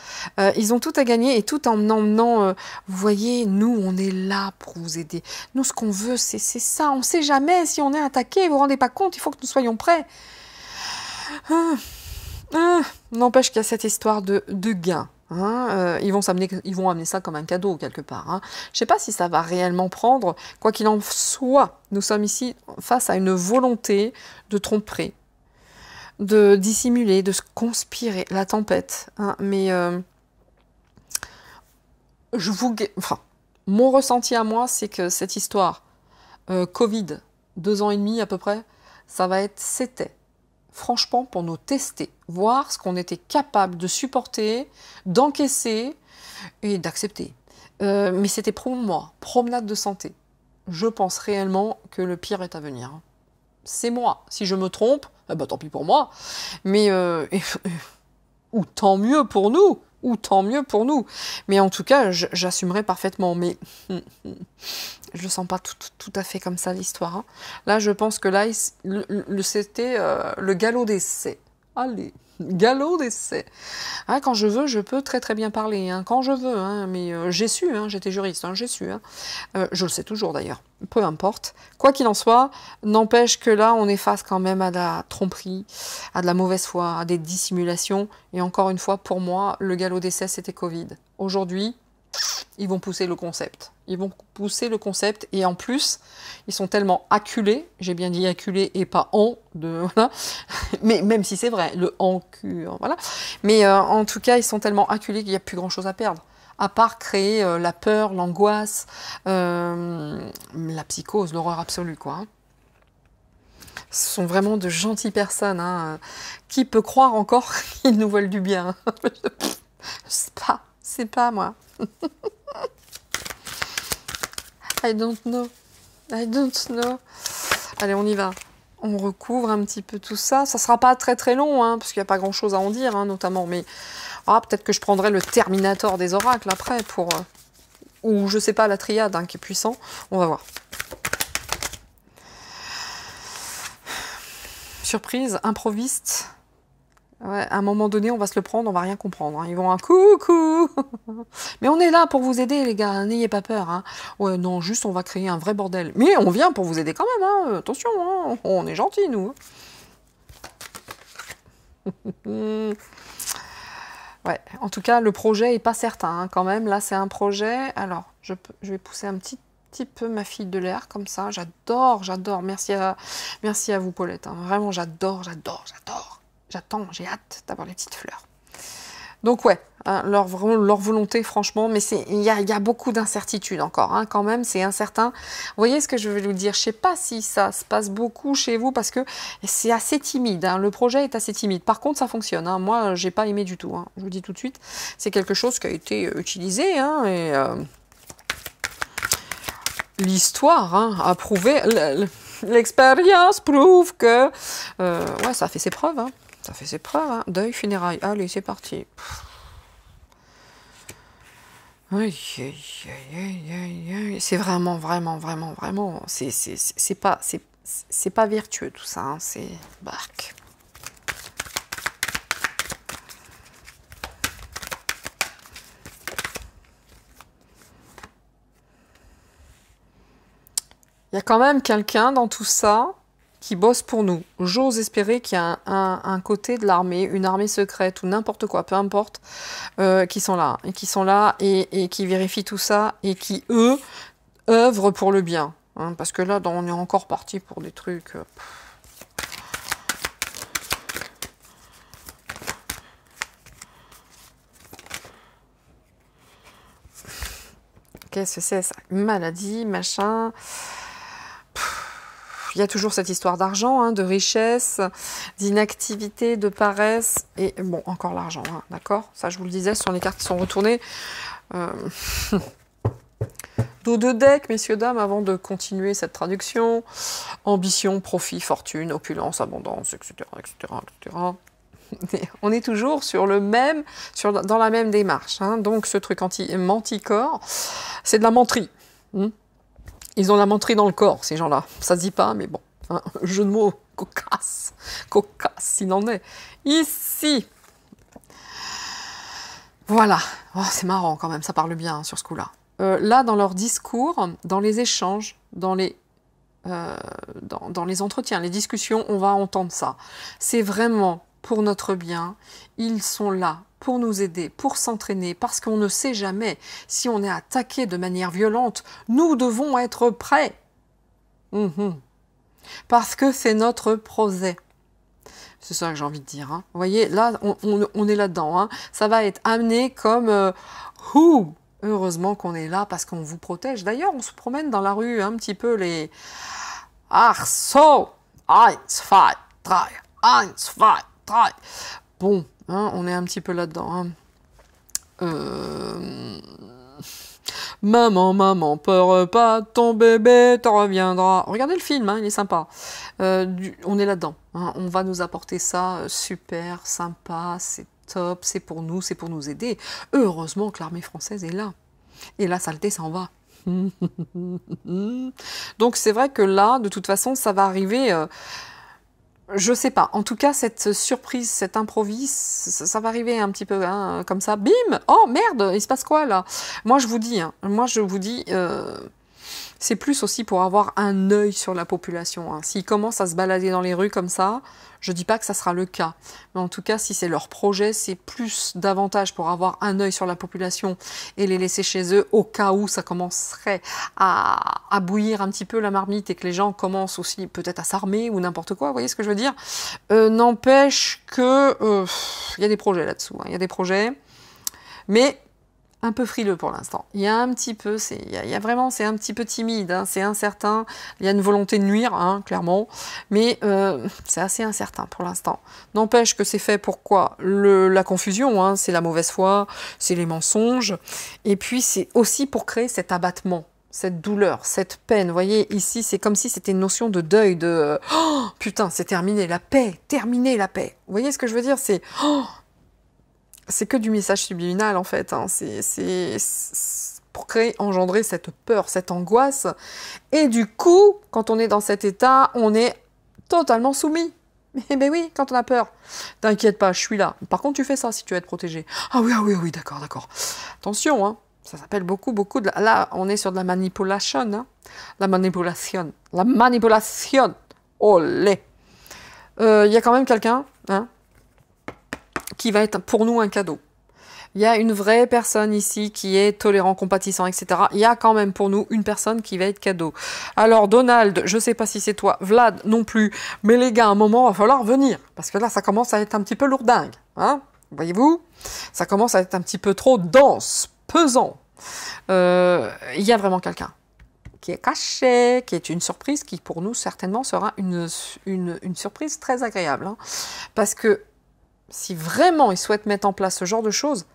Ils ont tout à gagner et tout en emmenant... vous voyez, nous, on est là pour vous aider. Nous, ce qu'on veut, c'est ça. On ne sait jamais si on est attaqué. Vous vous rendez pas compte? Il faut que nous soyons prêts. N'empêche qu'il y a cette histoire de gain. Hein, ils vont amener ça comme un cadeau quelque part. Hein. Je ne sais pas si ça va réellement prendre. Quoi qu'il en soit, nous sommes ici face à une volonté de tromperie, de dissimuler, de se conspirer, la tempête. Hein, mais mon ressenti à moi, c'est que cette histoire, Covid, 2 ans et demi à peu près, c'était franchement pour nous tester, voir ce qu'on était capable de supporter, d'encaisser, et d'accepter. Mais c'était pour moi, promenade de santé. Je pense réellement que le pire est à venir. C'est moi. Si je me trompe, eh ben, tant pis pour moi. Mais ou tant mieux pour nous. Ou tant mieux pour nous. Mais en tout cas, j'assumerai parfaitement. Mais je ne sens pas tout à fait comme ça l'histoire. Hein. Là, je pense que là, c'était le galop d'essai. Allez, galop d'essai. Hein, quand je veux, je peux très très bien parler. Hein, quand je veux. Hein, mais j'ai su, hein, j'étais juriste, hein, j'ai su. Hein. Je le sais toujours d'ailleurs. Peu importe. Quoi qu'il en soit, n'empêche que là, on est face quand même à de la tromperie, à de la mauvaise foi, à des dissimulations. Et encore une fois, pour moi, le galop d'essai, c'était Covid. Aujourd'hui, ils vont pousser le concept. Ils vont pousser le concept et en plus, ils sont tellement acculés, j'ai bien dit acculés et pas voilà. Mais même si c'est vrai, le en cul, voilà. Mais en tout cas, ils sont tellement acculés qu'il n'y a plus grand chose à perdre. À part créer la peur, l'angoisse, la psychose, l'horreur absolue, quoi. Hein. Ce sont vraiment de gentilles personnes. Hein. Qui peut croire encore qu'ils nous veulent du bien? C'est pas moi. I don't know. I don't know. Allez, on y va. On recouvre un petit peu tout ça. Ça sera pas très très long, hein, parce qu'il n'y a pas grand chose à en dire, hein, notamment. Mais peut-être que je prendrai le Terminator des oracles après pour... ou je sais pas, la triade hein, qui est puissant. On va voir. Surprise, improviste. Ouais, à un moment donné, on va se le prendre, on va rien comprendre. Hein. Ils vont un coucou. Mais on est là pour vous aider, les gars. N'ayez pas peur. Hein. Ouais, non, juste on va créer un vrai bordel. Mais on vient pour vous aider quand même. Hein. Attention, hein. On est gentils, nous. Ouais, en tout cas, le projet est pas certain hein, quand même. Là, c'est un projet. Alors, je vais pousser un petit peu ma fille de l'air comme ça. J'adore. Merci à vous, Paulette. Hein. Vraiment, j'adore. J'attends, j'ai hâte d'avoir les petites fleurs. Donc ouais, hein, leur volonté, franchement, mais il y a beaucoup d'incertitudes encore, hein, quand même, c'est incertain. Vous voyez ce que je veux vous dire? Je sais pas si ça se passe beaucoup chez vous, parce que c'est assez timide, hein, le projet est assez timide. Par contre, ça fonctionne, hein, moi, j'ai pas aimé du tout, hein, je vous dis tout de suite. C'est quelque chose qui a été utilisé, hein, et l'histoire hein, a prouvé, l'expérience prouve que, ouais, ça a fait ses preuves, hein. Ça fait ses preuves, hein. Deuil, funérailles. Allez, c'est parti. C'est vraiment. C'est pas vertueux tout ça. Hein. C'est barque. Il y a quand même quelqu'un dans tout ça qui bosse pour nous. J'ose espérer qu'il y a un côté de l'armée, une armée secrète ou n'importe quoi, peu importe, qui sont là et qui vérifient tout ça et qui, eux, œuvrent pour le bien. Hein, parce que là, on est encore parti pour des trucs... Qu'est-ce que c'est ça? Maladie, machin... Il y a toujours cette histoire d'argent, hein, de richesse, d'inactivité, de paresse, et bon, encore l'argent, hein, d'accord? Ça, je vous le disais, ce sont les cartes qui sont retournées. Dos de deck, messieurs, dames, avant de continuer cette traduction. Ambition, profit, fortune, opulence, abondance, etc., etc., etc. Mais on est toujours sur dans la même démarche. Hein. Donc, ce truc manticore, c'est de la menterie. Ils ont la menterie dans le corps, ces gens-là. Ça se dit pas, mais bon. Hein, jeu de mots cocasse. Cocasse, il en est. Ici. Voilà. Oh, c'est marrant quand même, ça parle bien hein, sur ce coup-là. Là, dans leur discours, dans les échanges, dans les entretiens, les discussions, on va entendre ça. C'est vraiment pour notre bien. Ils sont là pour nous aider, pour s'entraîner, parce qu'on ne sait jamais si on est attaqué de manière violente. Nous devons être prêts. Parce que c'est notre projet. C'est ça que j'ai envie de dire. Hein. Vous voyez, là, on est là-dedans. Hein. Ça va être amené comme... heureusement qu'on est là parce qu'on vous protège. D'ailleurs, on se promène dans la rue un petit peu les... Arso, 1, 2, 3, 1, 2, 3. Bon, hein, on est un petit peu là-dedans. Hein. Maman, maman, pleure pas, ton bébé te reviendra. Regardez le film, hein, il est sympa. On est là-dedans. Hein, on va nous apporter ça, super, sympa, c'est top, c'est pour nous aider. Heureusement que l'armée française est là. Et la saleté s'en va. Donc c'est vrai que là, de toute façon, ça va arriver... je sais pas. En tout cas, cette surprise, cet improvise, ça va arriver un petit peu hein, comme ça. Bim! Oh merde! Il se passe quoi là? Moi je vous dis, c'est plus aussi pour avoir un œil sur la population. Hein. S'ils commencent à se balader dans les rues comme ça, je dis pas que ça sera le cas. Mais en tout cas, si c'est leur projet, c'est plus davantage pour avoir un œil sur la population et les laisser chez eux au cas où ça commencerait à bouillir un petit peu la marmite et que les gens commencent aussi peut-être à s'armer ou n'importe quoi. Vous voyez ce que je veux dire? N'empêche que y a des projets là-dessous. Hein. Il y a des projets. Mais un peu frileux pour l'instant. Il y a un petit peu, vraiment, c'est un petit peu timide, hein, c'est incertain. Il y a une volonté de nuire, hein, clairement, mais c'est assez incertain pour l'instant. N'empêche que c'est fait pour quoi? La confusion, hein, c'est la mauvaise foi, c'est les mensonges, et puis c'est aussi pour créer cet abattement, cette douleur, cette peine. Vous voyez, ici, c'est comme si c'était une notion de deuil, de oh, putain, c'est terminé, la paix, terminé la paix. Vous voyez ce que je veux dire? C'est oh, c'est que du message subliminal en fait, hein. C'est pour créer, engendrer cette peur, cette angoisse. Et du coup, quand on est dans cet état, on est totalement soumis. Eh ben oui, quand on a peur. T'inquiète pas, je suis là. Par contre, tu fais ça si tu veux être protégé. Ah oui, d'accord. Attention, hein. Ça s'appelle beaucoup de... Là, on est sur de la manipulation. Hein. La manipulation. Olé. Il y a quand même quelqu'un, hein, qui va être pour nous un cadeau. Il y a une vraie personne ici qui est tolérant, compatissant, etc. Il y a quand même pour nous une personne qui va être cadeau. Alors Donald, je sais pas si c'est toi, Vlad non plus, mais les gars, à un moment, il va falloir venir. Parce que là, ça commence à être un petit peu lourdingue. Hein, voyez-vous? Ça commence à être un petit peu trop dense, pesant. Il y a vraiment quelqu'un qui est caché, qui est une surprise, qui pour nous certainement sera une surprise très agréable. Hein. Parce que si vraiment ils souhaitent mettre en place ce genre de choses,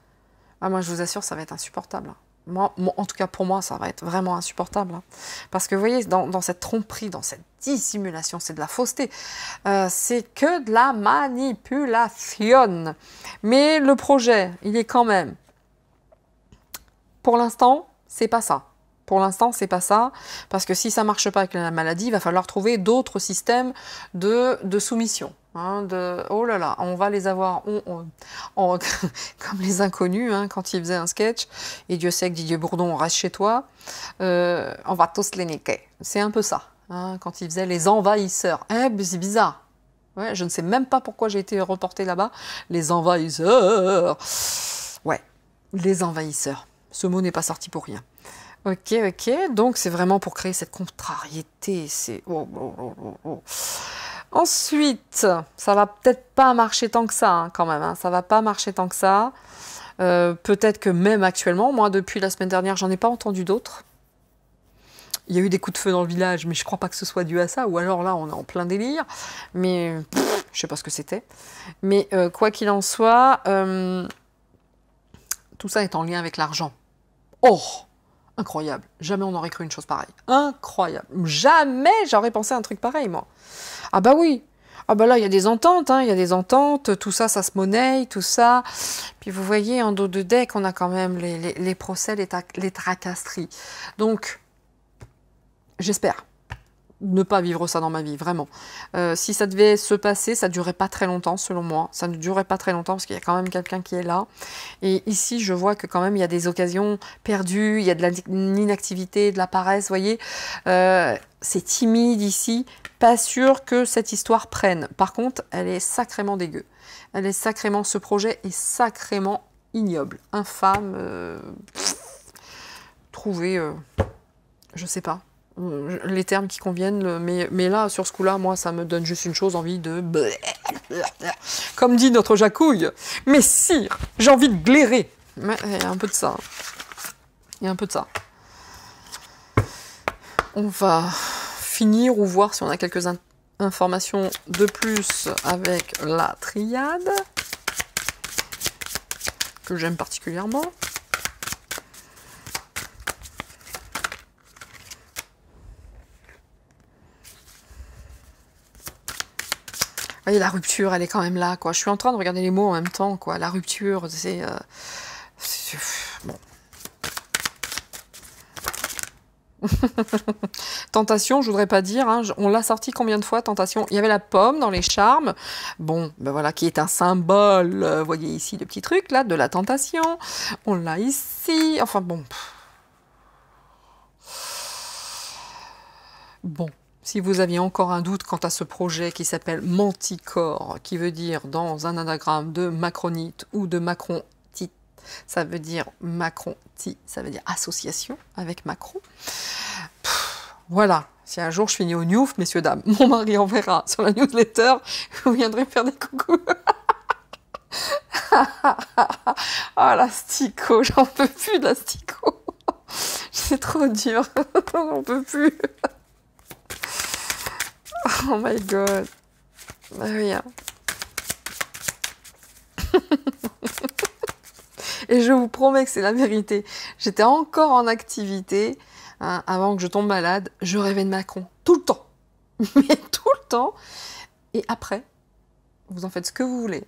ah, moi je vous assure, ça va être insupportable. Moi, en tout cas pour moi, ça va être vraiment insupportable. Hein. Parce que vous voyez, dans cette tromperie, dans cette dissimulation, c'est de la fausseté. C'est que de la manipulation. Mais le projet, il est quand même... Pour l'instant, c'est pas ça. Pour l'instant, c'est pas ça, parce que si ça marche pas avec la maladie, il va falloir trouver d'autres systèmes de soumission. Hein, oh là là, on va les avoir comme les inconnus, hein, quand ils faisaient un sketch, et Dieu sait que Didier Bourdon reste chez toi, on va tous les niquer. C'est un peu ça, hein, quand ils faisaient les envahisseurs. C'est bizarre. Ouais, je ne sais même pas pourquoi j'ai été reporté là-bas. Les envahisseurs. Ouais, les envahisseurs. Ce mot n'est pas sorti pour rien. Ok, donc c'est vraiment pour créer cette contrariété, c'est... Ensuite, ça va peut-être pas marcher tant que ça, hein, quand même, hein. Ça va pas marcher tant que ça. Peut-être que même actuellement, moi depuis la semaine dernière, j'en ai pas entendu d'autres. Il y a eu des coups de feu dans le village, mais je crois pas que ce soit dû à ça, ou alors là, on est en plein délire, mais je sais pas ce que c'était. Mais quoi qu'il en soit, tout ça est en lien avec l'argent. Oh! Incroyable. Jamais on aurait cru une chose pareille. Incroyable. Jamais j'aurais pensé à un truc pareil, moi. Ah bah oui. Ah bah là, il y a des ententes, hein. Il y a des ententes. Tout ça, ça se monnaie, tout ça. Puis vous voyez, en dos de deck, on a quand même les procès, les tracasseries. Donc, j'espère ne pas vivre ça dans ma vie, vraiment. Si ça devait se passer, ça ne durerait pas très longtemps, selon moi. Ça ne durerait pas très longtemps, parce qu'il y a quand même quelqu'un qui est là. Et ici, je vois que quand même, il y a des occasions perdues, il y a de l'inactivité, de la paresse, vous voyez. C'est timide ici. Pas sûr que cette histoire prenne. Par contre, elle est sacrément dégueu. Elle est sacrément... Ce projet est sacrément ignoble, infâme, trouvé... je sais pas. Les termes qui conviennent, mais là, sur ce coup-là, moi, ça me donne juste une chose, envie de... Comme dit notre Jacouille, mais sire, j'ai envie de blairer. Il y a un peu de ça. Il y a un peu de ça. On va finir ou voir si on a quelques informations de plus avec la triade. que j'aime particulièrement. Vous voyez, la rupture, elle est quand même là, quoi. Je suis en train de regarder les mots en même temps, quoi. La rupture, c'est... bon. Tentation, je voudrais pas dire, hein, on l'a sorti combien de fois, Tentation? Il y avait la pomme dans les charmes, bon, ben voilà, qui est un symbole, vous voyez ici le petit truc, là, de la tentation, on l'a ici, enfin bon. Bon, si vous aviez encore un doute quant à ce projet qui s'appelle Manticore, qui veut dire dans un anagramme de macronite ou de macron, ça veut dire Macron-Ti, ça veut dire association avec Macron. Voilà, si un jour je finis au Newf, messieurs, dames, mon mari enverra sur la newsletter, vous viendrez faire des coucous. Oh, l'astico, j'en peux plus de l'astico. C'est trop dur, j'en peux plus. Oh my god. Rien. Et je vous promets que c'est la vérité. J'étais encore en activité, hein, avant que je tombe malade. Je rêvais de Macron. Tout le temps. Mais tout le temps. Et après, vous en faites ce que vous voulez.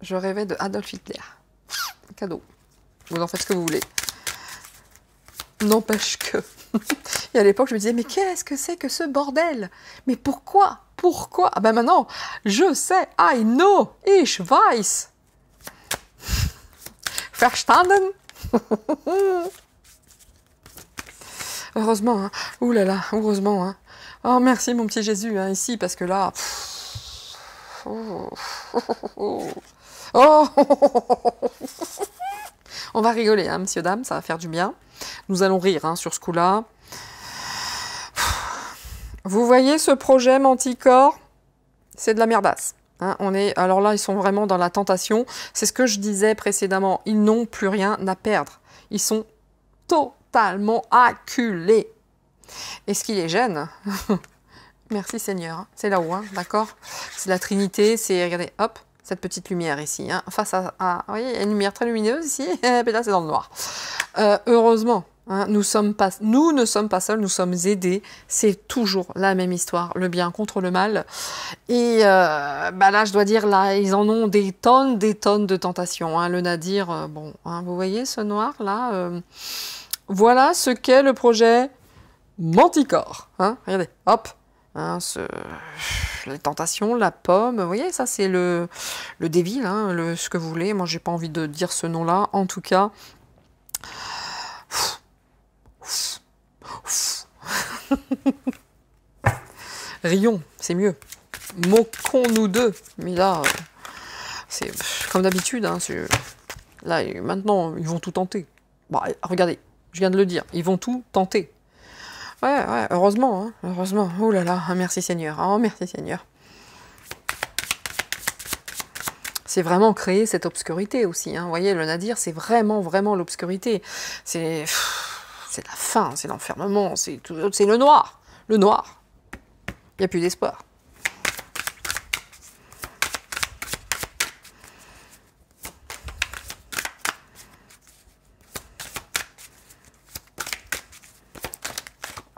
Je rêvais de Adolf Hitler. Cadeau. Vous en faites ce que vous voulez. N'empêche que... Et à l'époque, je me disais, mais qu'est-ce que c'est que ce bordel? Mais pourquoi? Pourquoi? Ah ben maintenant, je sais. I know. Ich weiß. Verstanden? Heureusement, hein. Ouh là là, heureusement, hein. Oh, merci mon petit Jésus, hein, ici, parce que là... Oh. Oh. On va rigoler, hein, messieurs, dames, ça va faire du bien. Nous allons rire, hein, sur ce coup-là. Vous voyez ce projet Manticore? C'est de la merdasse. Hein, alors là, ils sont vraiment dans la tentation. C'est ce que je disais précédemment. Ils n'ont plus rien à perdre. Ils sont totalement acculés. Et ce qui les gêne, merci Seigneur, hein, c'est là-haut, hein, d'accord? C'est la Trinité, c'est, regardez, hop, cette petite lumière ici, hein, face à vous voyez, il y a une lumière très lumineuse ici, et puis là c'est dans le noir. Heureusement, hein, nous ne sommes pas seuls, nous sommes aidés, c'est toujours la même histoire, le bien contre le mal. Et bah là, je dois dire, là, ils en ont des tonnes de tentations. Hein, le nadir, bon, hein, vous voyez ce noir là, voilà ce qu'est le projet Manticore. Hein, regardez, hop. Hein, les tentations, la pomme, vous voyez, ça c'est le Devil, hein, ce que vous voulez. Moi, j'ai pas envie de dire ce nom-là. En tout cas, rions, c'est mieux. Moquons-nous d'eux. Mais là, c'est comme d'habitude. Hein, là, maintenant, ils vont tout tenter. Bon, regardez, je viens de le dire, ils vont tout tenter. Ouais, heureusement, hein, heureusement. Oh là là, merci Seigneur, oh merci Seigneur. C'est vraiment créer cette obscurité aussi, hein. Vous voyez, le nadir, c'est vraiment l'obscurité. C'est la faim, c'est l'enfermement, c'est le noir. Le noir. Il n'y a plus d'espoir.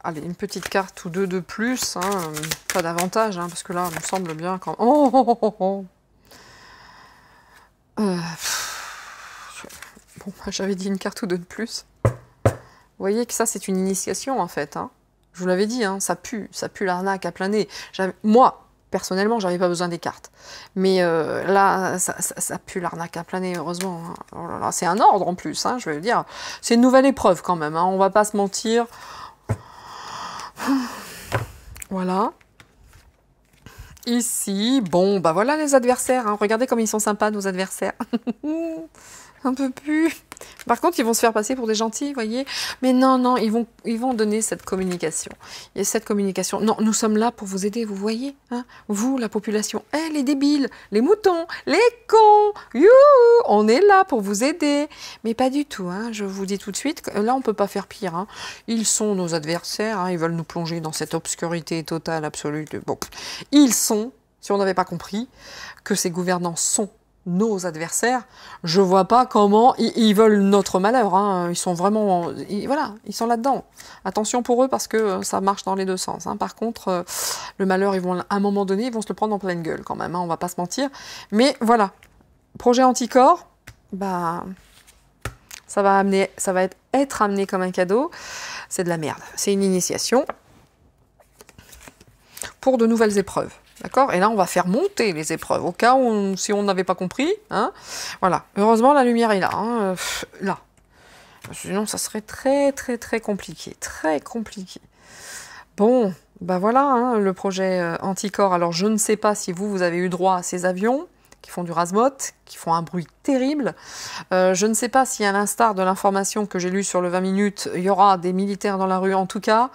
Allez, une petite carte ou deux de plus, hein, pas davantage, hein, parce que là, on me semble bien quand... Oh. Bon, j'avais dit une carte ou deux de plus. Vous voyez que ça, c'est une initiation, en fait. Hein. Je vous l'avais dit, hein, ça pue l'arnaque à plein nez. Moi, personnellement, j'avais pas besoin des cartes. Mais là, ça pue l'arnaque à plein nez, heureusement. Hein. Oh là là, c'est un ordre, en plus, hein, je vais vous dire. C'est une nouvelle épreuve, quand même, hein, on va pas se mentir. Voilà. Ici, bon, bah voilà les adversaires. Hein. Regardez comme ils sont sympas, nos adversaires. Un peu plus. Par contre, ils vont se faire passer pour des gentils, vous voyez. Mais non, ils vont donner cette communication. Et cette communication, non, nous sommes là pour vous aider, vous voyez. Hein, vous, la population, les débiles, les moutons, les cons, youhou, on est là pour vous aider. Mais pas du tout, hein, je vous dis tout de suite, là, on peut pas faire pire. Hein. Ils sont nos adversaires, hein, ils veulent nous plonger dans cette obscurité totale, absolue. Bon, ils sont, si on n'avait pas compris, que ces gouvernants sont nos adversaires, je vois pas comment ils veulent notre malheur. Hein. Ils sont vraiment, voilà, ils sont là-dedans. Attention pour eux parce que ça marche dans les deux sens. Hein. Par contre, le malheur, ils vont à un moment donné, ils vont se le prendre en pleine gueule quand même. Hein, on va pas se mentir. Mais voilà, projet anticorps, bah, ça va être amené comme un cadeau. C'est de la merde. C'est une initiation pour de nouvelles épreuves. D'accord? Et là, on va faire monter les épreuves, au cas où, si on n'avait pas compris. Hein, voilà. Heureusement, la lumière est là. Hein, là. Sinon, ça serait très, très, très compliqué. Très compliqué. Bon, ben voilà, hein, le projet anticorps. Alors, je ne sais pas si vous avez eu droit à ces avions qui font du rasmot, qui font un bruit terrible. Je ne sais pas si, à l'instar de l'information que j'ai lue sur le 20 minutes, il y aura des militaires dans la rue. En tout cas,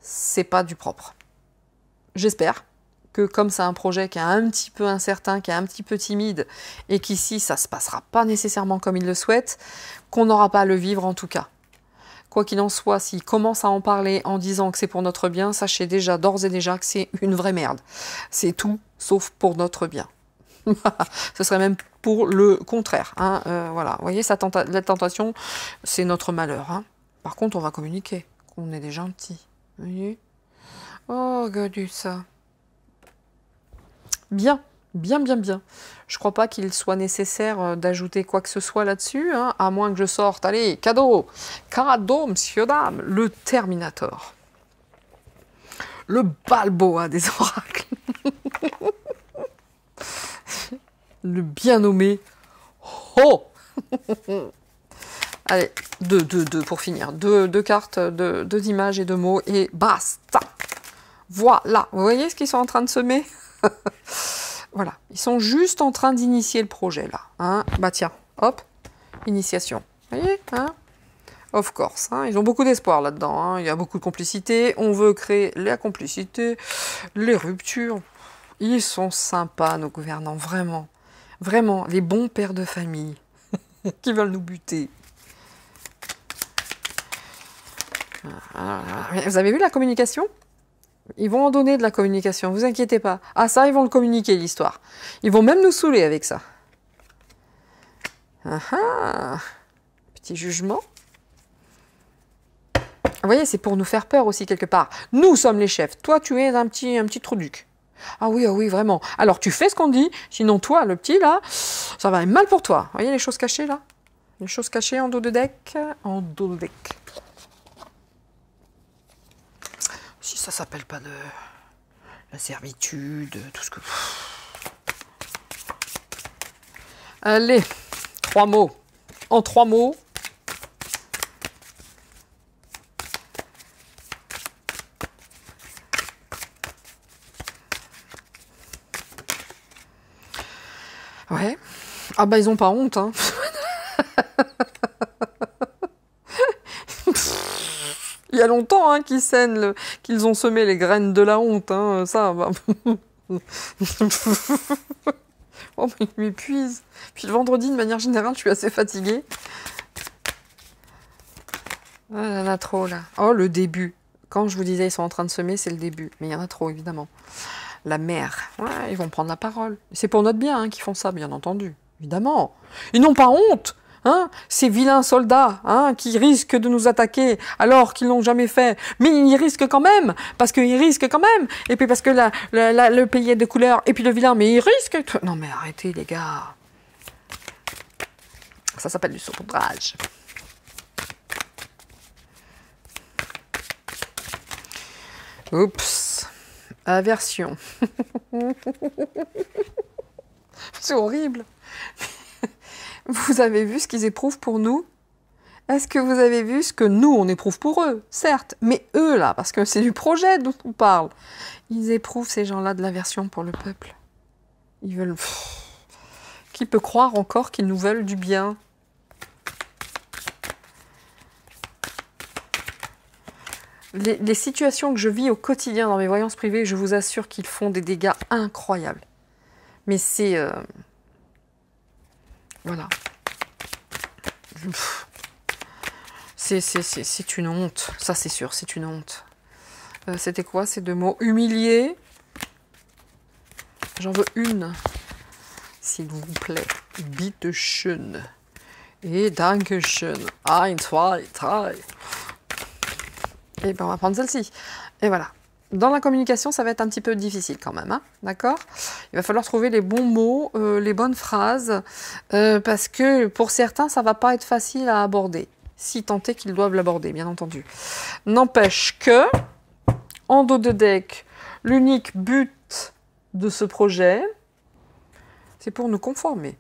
c'est pas du propre. J'espère que comme c'est un projet qui est un petit peu incertain, qui est un petit peu timide, et qu'ici ça se passera pas nécessairement comme il le souhaite, qu'on n'aura pas à le vivre en tout cas. Quoi qu'il en soit, s'il commence à en parler en disant que c'est pour notre bien, sachez déjà, d'ores et déjà, que c'est une vraie merde. C'est tout, sauf pour notre bien. Ce serait même pour le contraire. Hein. Voilà, vous voyez, la tentation, c'est notre malheur. Hein. Par contre, on va communiquer, qu'on est des gentils. Vous voyez? Oh, regardez ça. Bien, bien, bien, bien. Je crois pas qu'il soit nécessaire d'ajouter quoi que ce soit là-dessus, hein, à moins que je sorte, allez, cadeau, monsieur, dame, le Terminator. Le Balboa des oracles. Le bien nommé Oh. Allez, deux pour finir. Deux cartes, deux images et deux mots, et basta. Voilà, vous voyez ce qu'ils sont en train de semer? Voilà, ils sont juste en train d'initier le projet là. Hein. Bah tiens, hop, initiation. Vous voyez, hein? Of course, hein. Ils ont beaucoup d'espoir là-dedans. Hein. Il y a beaucoup de complicité. On veut créer la complicité, les ruptures. Ils sont sympas, nos gouvernants, vraiment. Vraiment, les bons pères de famille qui veulent nous buter. Vous avez vu la communication? Ils vont en donner de la communication, vous inquiétez pas. Ah ça, ils vont le communiquer, l'histoire. Ils vont même nous saouler avec ça. Ah ah. Petit jugement. Vous voyez, c'est pour nous faire peur aussi, quelque part. Nous sommes les chefs. Toi, tu es un petit trouduc. Ah oui, vraiment. Alors, tu fais ce qu'on dit. Sinon, toi, le petit, là, ça va aller mal pour toi. Vous voyez les choses cachées, là? Les choses cachées en dos de deck. En dos de deck. Si ça s'appelle pas de la servitude, tout ce que... Allez, 3 mots. En 3 mots. Ouais. Ah bah ils ont pas honte, hein. Il y a longtemps hein, qu'ils ont semé les graines de la honte. Hein, ça, bah... Oh, mais il m'épuise. Puis le vendredi, de manière générale, je suis assez fatiguée. Ah, il y en a trop, là. Oh, le début. Quand je vous disais ils sont en train de semer, c'est le début. Mais il y en a trop, évidemment. La mère. Ouais, ils vont prendre la parole. C'est pour notre bien hein, qu'ils font ça, bien entendu. Évidemment. Ils n'ont pas honte. Hein, ces vilains soldats hein, qui risquent de nous attaquer alors qu'ils l'ont jamais fait, mais ils risquent quand même, parce qu'ils risquent quand même, et puis parce que le pays est de couleur, et puis le vilain, mais il risque... Non mais arrêtez les gars. Ça s'appelle du saupoudrage. Oups. Aversion. C'est horrible. Vous avez vu ce qu'ils éprouvent pour nous? Est-ce que vous avez vu ce que nous, on éprouve pour eux? Certes, mais eux, là, parce que c'est du projet dont on parle. Ils éprouvent, ces gens-là, de l'aversion pour le peuple. Ils veulent... Qui peut croire encore qu'ils nous veulent du bien? Les situations que je vis au quotidien dans mes voyances privées, je vous assure qu'ils font des dégâts incroyables. Mais c'est... Voilà. C'est une honte. Ça, c'est sûr, c'est une honte. C'était quoi ces deux mots? Humilié. J'en veux une. s'il vous plaît. Bitteschön. Et Dankeschön. Ein, zwei, drei. Et ben on va prendre celle-ci. Et voilà. Dans la communication, ça va être un petit peu difficile quand même, hein, d'accord? Il va falloir trouver les bons mots, les bonnes phrases, parce que pour certains, ça va pas être facile à aborder, si tant est qu'ils doivent l'aborder, bien entendu. N'empêche que, en dos de deck, l'unique but de ce projet, c'est pour nous conformer.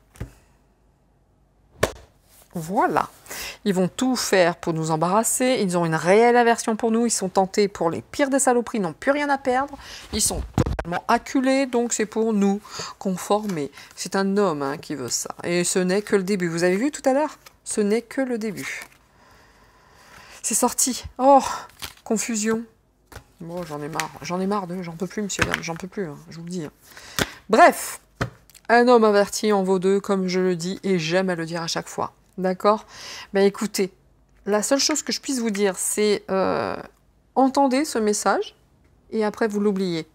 Voilà. Ils vont tout faire pour nous embarrasser. Ils ont une réelle aversion pour nous. Ils sont tentés pour les pires des saloperies. Ils n'ont plus rien à perdre. Ils sont totalement acculés. Donc c'est pour nous conformer. C'est un homme hein, qui veut ça. Et ce n'est que le début. Vous avez vu tout à l'heure? Ce n'est que le début. C'est sorti. Oh, confusion. Bon, j'en ai marre. J'en ai marre d'eux. J'en peux plus, monsieur. J'en peux plus, hein, je vous le dis. Bref. Un homme averti en vaut deux, comme je le dis, et j'aime à le dire à chaque fois. D'accord? Ben écoutez, la seule chose que je puisse vous dire, c'est entendez ce message et après vous l'oubliez.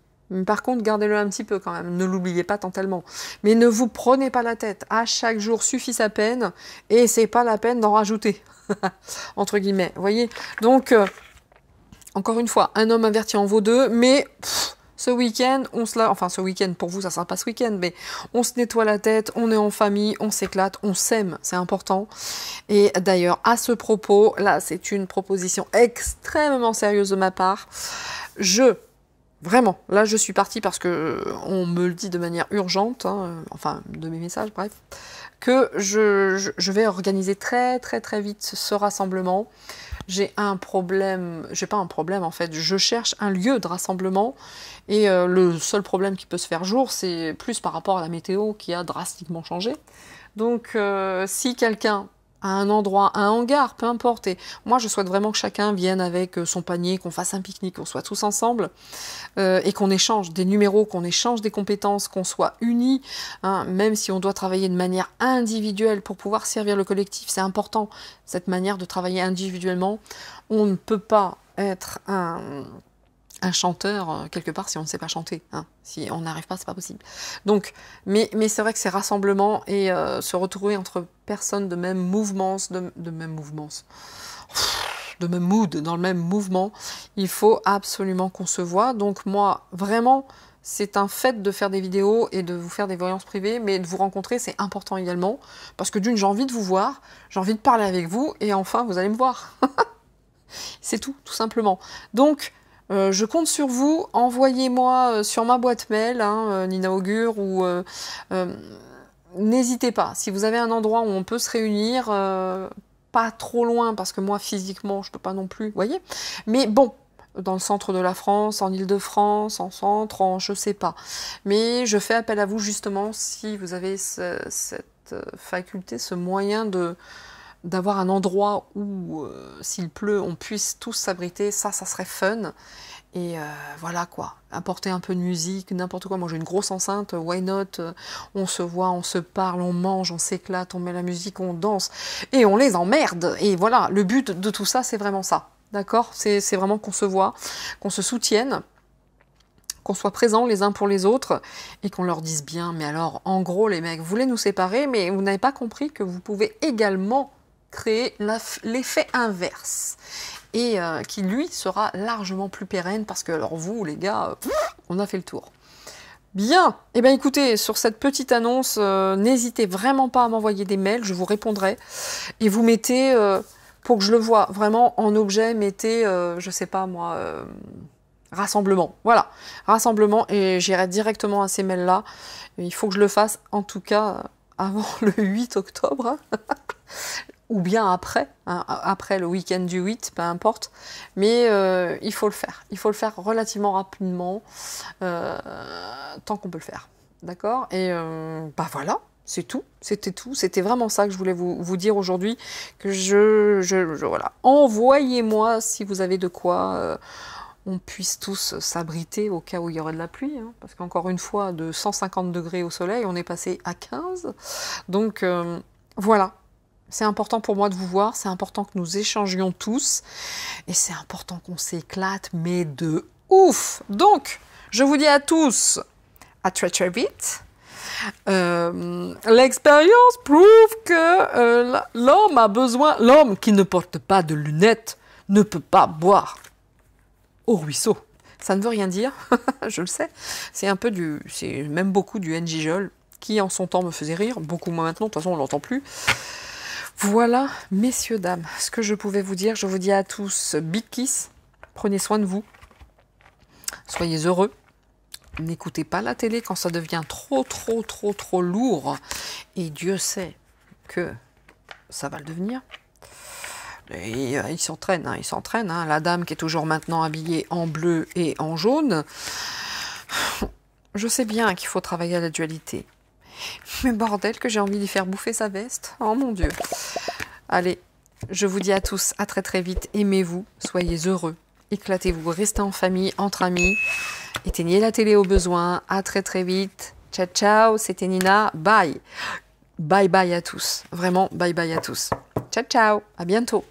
Par contre, gardez-le un petit peu quand même. Ne l'oubliez pas tant tellement. Mais ne vous prenez pas la tête. À chaque jour suffit sa peine et c'est pas la peine d'en rajouter. Entre guillemets. Vous voyez? Donc, encore une fois, un homme averti en vaut deux, mais... ce week-end, enfin ce week-end, pour vous ça sera pas ce week-end, mais on se nettoie la tête, on est en famille, on s'éclate, on s'aime, c'est important. Et d'ailleurs, à ce propos, là c'est une proposition extrêmement sérieuse de ma part. Vraiment, là je suis partie parce que on me le dit de manière urgente, hein, enfin de mes messages, bref, que je vais organiser très vite ce rassemblement. J'ai un problème, j'ai pas un problème en fait, je cherche un lieu de rassemblement et le seul problème qui peut se faire jour, c'est plus par rapport à la météo qui a drastiquement changé. Donc si quelqu'un a un endroit, un hangar, peu importe, et moi je souhaite vraiment que chacun vienne avec son panier, qu'on fasse un pique-nique, qu'on soit tous ensemble et qu'on échange des numéros, qu'on échange des compétences, qu'on soit unis, hein, même si on doit travailler de manière individuelle pour pouvoir servir le collectif, c'est important, cette manière de travailler individuellement. On ne peut pas être un chanteur quelque part si on ne sait pas chanter, hein. Si on n'arrive pas, c'est pas possible. Donc, mais c'est vrai que ces rassemblements et se retrouver entre personnes de même mouvement, de même mood, dans le même mouvement, il faut absolument qu'on se voit. Donc moi, vraiment, c'est un fait de faire des vidéos et de vous faire des voyances privées, mais de vous rencontrer, c'est important également, parce que d'une, j'ai envie de vous voir, j'ai envie de parler avec vous, et enfin, vous allez me voir. C'est tout simplement. Donc, je compte sur vous, envoyez-moi sur ma boîte mail, hein, Nina Augure, ou n'hésitez pas, si vous avez un endroit où on peut se réunir, pas trop loin, parce que moi physiquement je peux pas non plus, vous voyez, mais bon, dans le centre de la France, en Île-de-France, en centre, en je sais pas, mais je fais appel à vous justement si vous avez cette faculté, ce moyen d'avoir un endroit où, s'il pleut, on puisse tous s'abriter, ça serait fun. Et voilà quoi, apporter un peu de musique, n'importe quoi. Moi j'ai une grosse enceinte, why not? On se voit, on se parle, on mange, on s'éclate, on met la musique, on danse, et on les emmerde. Et voilà, le but de tout ça, c'est vraiment ça, d'accord? C'est vraiment qu'on se voit, qu'on se soutienne, qu'on soit présents les uns pour les autres, et qu'on leur dise bien, mais alors, en gros les mecs, vous voulez nous séparer, mais vous n'avez pas compris que vous pouvez également créer l'effet inverse et qui lui sera largement plus pérenne parce que alors vous les gars, on a fait le tour. Bien, et bien écoutez, sur cette petite annonce, n'hésitez vraiment pas à m'envoyer des mails, je vous répondrai et vous mettez, pour que je le vois vraiment en objet, mettez, je sais pas moi, rassemblement, voilà, rassemblement, et j'irai directement à ces mails là, il faut que je le fasse en tout cas avant le 8 octobre, ou bien après, hein, après le week-end du 8, peu importe, mais il faut le faire relativement rapidement, tant qu'on peut le faire, d'accord? Et bah voilà, c'est tout, c'était vraiment ça que je voulais vous dire aujourd'hui, que voilà, envoyez-moi si vous avez de quoi, on puisse tous s'abriter au cas où il y aurait de la pluie, hein, parce qu'encore une fois, de 150 degrés au soleil, on est passé à 15, donc voilà. C'est important pour moi de vous voir, c'est important que nous échangions tous, et c'est important qu'on s'éclate, mais de ouf! Donc, je vous dis à tous, à très vite, L'expérience prouve que l'homme qui ne porte pas de lunettes ne peut pas boire au ruisseau. Ça ne veut rien dire, je le sais. C'est même beaucoup du NJ Jol, qui en son temps me faisait rire, beaucoup moins maintenant, de toute façon on l'entend plus. Voilà, messieurs, dames, ce que je pouvais vous dire. Je vous dis à tous, big kiss, prenez soin de vous, soyez heureux. N'écoutez pas la télé quand ça devient trop lourd. Et Dieu sait que ça va le devenir. Et il s'entraîne, il s'entraîne. La dame qui est toujours maintenant habillée en bleu et en jaune. Je sais bien qu'il faut travailler à la dualité. Mais bordel que j'ai envie d'y faire bouffer sa veste. Oh mon Dieu. Allez, je vous dis à tous, à très vite. Aimez-vous, soyez heureux. Éclatez-vous, restez en famille, entre amis. Éteignez la télé au besoin. À très vite. Ciao, ciao. C'était Nina. Bye. Bye à tous. Vraiment, bye à tous. Ciao, ciao. À bientôt.